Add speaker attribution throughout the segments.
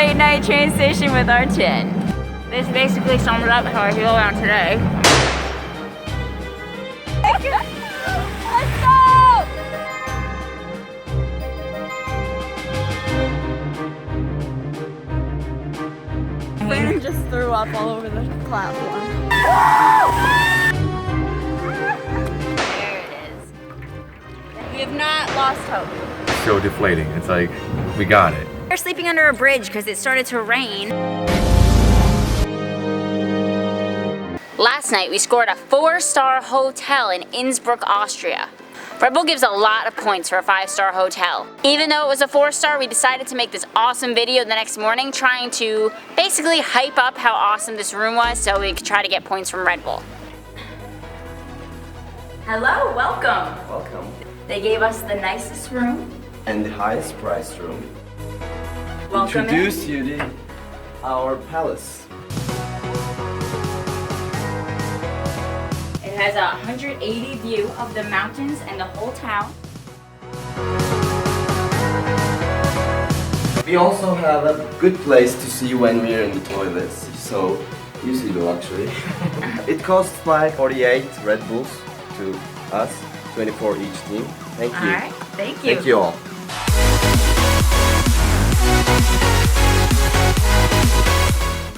Speaker 1: late night train station with our chin. This basically sums up how I feel about today. Let's go! Brandon just threw up all over the platform. There it is. We have not lost hope.
Speaker 2: So deflating. It's like, we got it.
Speaker 1: We're sleeping under a bridge because it started to rain. Last night we scored a 4-star hotel in Innsbruck, Austria. Red Bull gives a lot of points for a 5-star hotel. Even though it was a 4-star, we decided to make this awesome video the next morning trying to basically hype up how awesome this room was so we could try to get points from Red Bull. Hello, welcome.
Speaker 3: Welcome.
Speaker 1: They gave us the nicest room.
Speaker 3: And the highest priced room.
Speaker 1: Welcome
Speaker 3: Introduce you to our palace.
Speaker 1: It has a 180 view of the mountains and the whole town.
Speaker 3: We also have a good place to see when we're in the toilets, so you see the luxury. It costs like 48 Red Bulls to us, 24 each team. Thank you.
Speaker 1: Alright, thank you.
Speaker 3: Thank you all.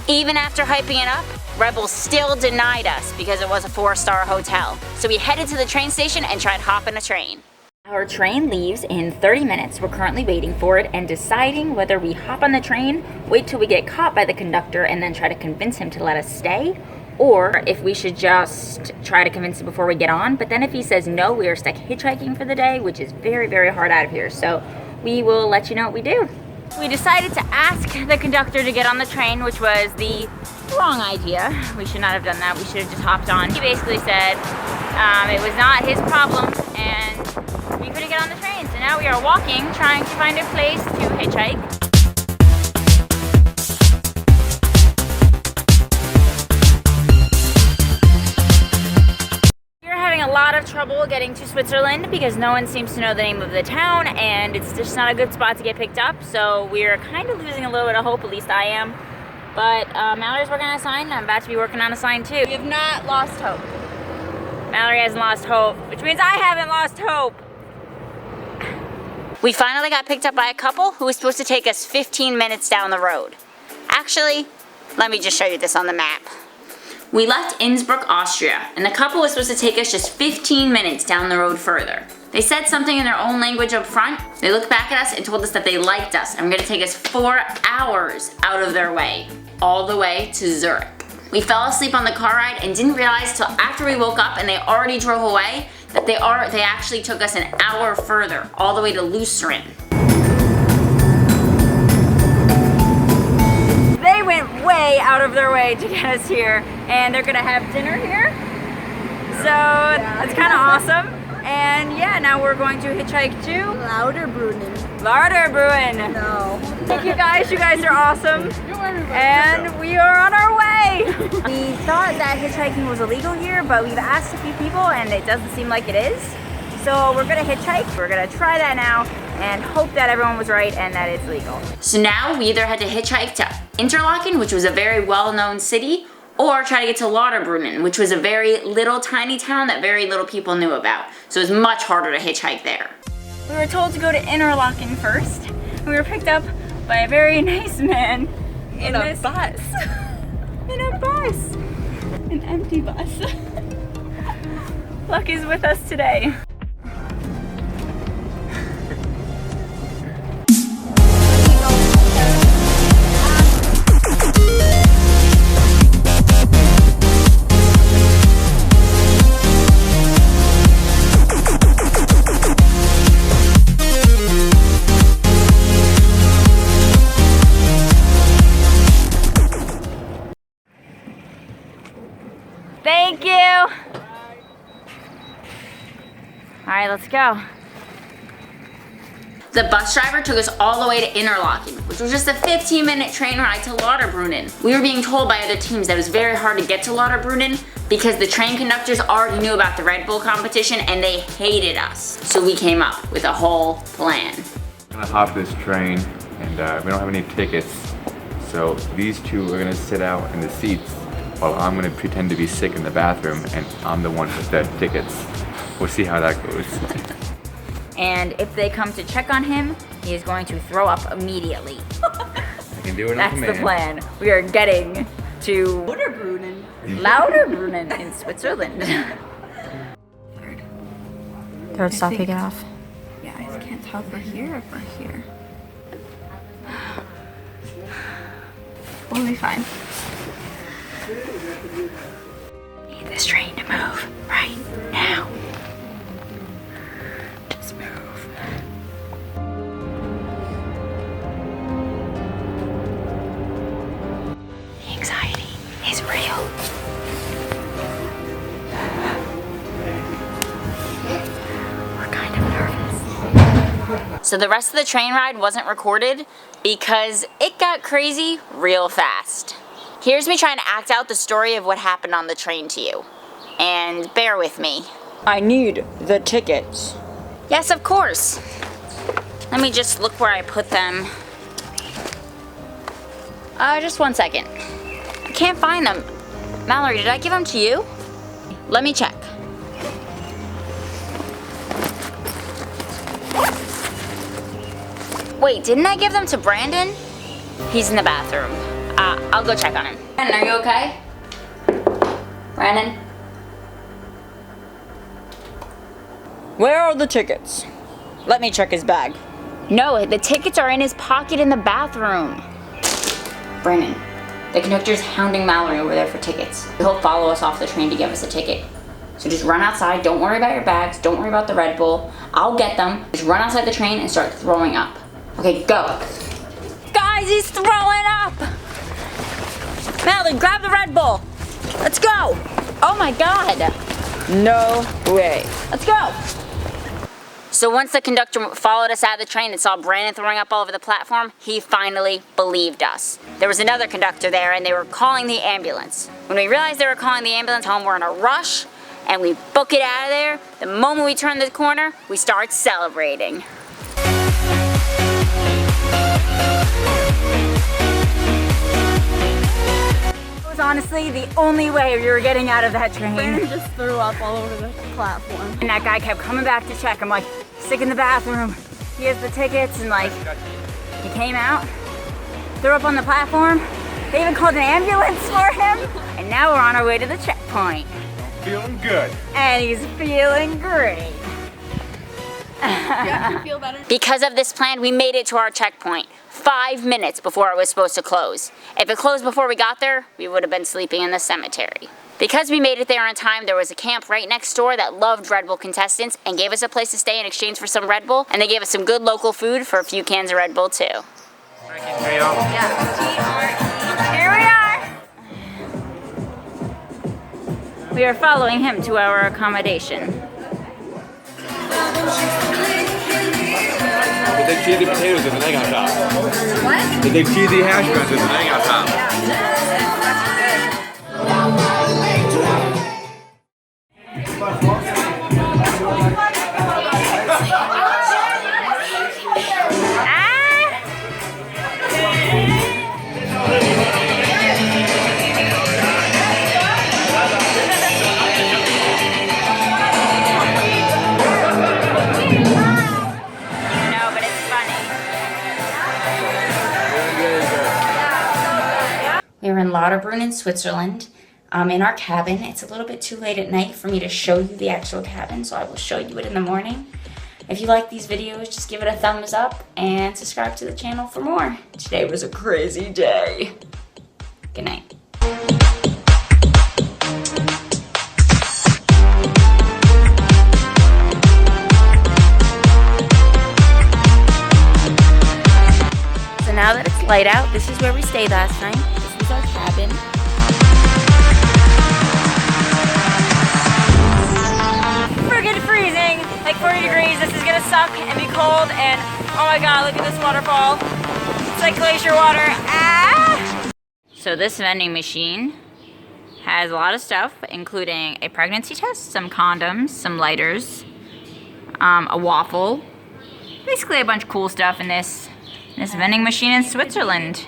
Speaker 1: Even after hyping it up, Red Bull still denied us because it was a 4-star hotel. So we headed to the train station and tried hopping a train. Our train leaves in 30 minutes. We're currently waiting for it and deciding whether we hop on the train, wait till we get caught by the conductor and then try to convince him to let us stay, or if we should just try to convince him before we get on. But then if he says no, we are stuck hitchhiking for the day, which is very, very hard out of here. So we will let you know what we do. We decided to ask the conductor to get on the train, which was the wrong idea. We should not have done that. We should have just hopped on. He basically said it was not his problem and we couldn't get on the train. So now we are walking, trying to find a place to hitchhike. A lot of trouble getting to Switzerland because no one seems to know the name of the town and it's just not a good spot to get picked up, so we're kind of losing a little bit of hope, at least I am. But Mallory's working on a sign, I'm about to be working on a sign too. We have not lost hope. Mallory hasn't lost hope, which means I haven't lost hope. We finally got picked up by a couple who was supposed to take us 15 minutes down the road. Actually, let me just show you this on the map. We left Innsbruck, Austria, and the couple was supposed to take us just 15 minutes down the road further. They said something in their own language up front. They looked back at us and told us that they liked us and were gonna take us 4 hours out of their way, all the way to Zurich. We fell asleep on the car ride and didn't realize till after we woke up and they already drove away that they actually took us an hour further, all the way to Lauterbrunnen. They went way out of their way to get us here, and they're gonna have dinner here. So that's kind of awesome. And yeah, now we're going to hitchhike to
Speaker 4: Lauterbrunnen.
Speaker 1: Lauterbrunnen.
Speaker 4: No.
Speaker 1: Thank you guys are awesome. And we are on our way. We thought that hitchhiking was illegal here, but we've asked a few people and it doesn't seem like it is. So we're gonna hitchhike, we're gonna try that now and hope that everyone was right and that it's legal. So now we either had to hitchhike to Interlaken, which was a very well-known city, or try to get to Lauterbrunnen, which was a very little tiny town that very little people knew about. So it was much harder to hitchhike there. We were told to go to Interlaken first. We were picked up by a very nice man in a bus. In a bus. An empty bus. Luck is with us today. Thank you. All right, let's go. The bus driver took us all the way to Interlaken, which was just a 15-minute train ride to Lauterbrunnen. We were being told by other teams that it was very hard to get to Lauterbrunnen because the train conductors already knew about the Red Bull competition and they hated us. So we came up with a whole plan.
Speaker 2: I'm gonna hop this train and we don't have any tickets. So these two are gonna sit out in the seats while I'm gonna pretend to be sick in the bathroom and I'm the one with the tickets. We'll see how that goes.
Speaker 1: And if they come to check on him, he is going to throw up immediately.
Speaker 2: I can do it on
Speaker 1: That's
Speaker 2: command.
Speaker 1: the plan. We are getting to Lauterbrunnen in Switzerland. Third stop we get off.
Speaker 4: Yeah, I can't tell if we're here or if we're here. We'll be fine.
Speaker 1: Need this train to move right now. Just move. The anxiety is real. We're kind of nervous. So the rest of the train ride wasn't recorded because it got crazy real fast. Here's me trying to act out the story of what happened on the train to you. And bear with me. I need the tickets. Yes, of course. Let me just look where I put them. Just 1 second. I can't find them. Mallory, did I give them to you? Let me check. Wait, didn't I give them to Brandon? He's in the bathroom. I'll go check on him. Brandon, are you okay? Brandon? Where are the tickets? Let me check his bag. No, the tickets are in his pocket in the bathroom. Brandon, the conductor's hounding Mallory over there for tickets. He'll follow us off the train to give us a ticket. So just run outside, don't worry about your bags, don't worry about the Red Bull. I'll get them. Just run outside the train and start throwing up. Okay, go. Guys, he's throwing up! Mallory, grab the Red Bull. Let's go. Oh my God. No way. Let's go. So once the conductor followed us out of the train and saw Brandon throwing up all over the platform, he finally believed us. There was another conductor there and they were calling the ambulance. When we realized they were calling the ambulance home, we're in a rush and we book it out of there. The moment we turn the corner, we start celebrating. It was honestly the only way we were getting out of that train.
Speaker 4: Brandon just threw up all over the platform.
Speaker 1: And that guy kept coming back to check. I'm like, sick in the bathroom. He has the tickets, and like, he came out, threw up on the platform. They even called an ambulance for him. And now we're on our way to the checkpoint.
Speaker 2: Feeling good.
Speaker 1: And he's feeling great.
Speaker 4: Yeah, you feel better?
Speaker 1: Because of this plan, we made it to our checkpoint 5 minutes before it was supposed to close. If it closed before we got there, we would have been sleeping in the cemetery. Because we made it there on time, there was a camp right next door that loved Red Bull contestants and gave us a place to stay in exchange for some Red Bull, and they gave us some good local food for a few cans of Red Bull too. Here we are! We are following him to our accommodation.
Speaker 2: Did they cheesy potatoes with an egg on top?
Speaker 4: What?
Speaker 2: Did they cheesy hash browns with an egg on top?
Speaker 1: We were in Lauterbrunnen, Switzerland, in our cabin. It's a little bit too late at night for me to show you the actual cabin, so I will show you it in the morning. If you like these videos, just give it a thumbs up and subscribe to the channel for more. Today was a crazy day. Good night. So now that it's light out, this is where we stayed last night. This is our cabin. Friggin' freezing, like 40 degrees. This is gonna suck and be cold, and oh my God, look at this waterfall. It's like glacier water. Ah! So this vending machine has a lot of stuff, including a pregnancy test, some condoms, some lighters, a waffle. Basically a bunch of cool stuff in this vending machine in Switzerland.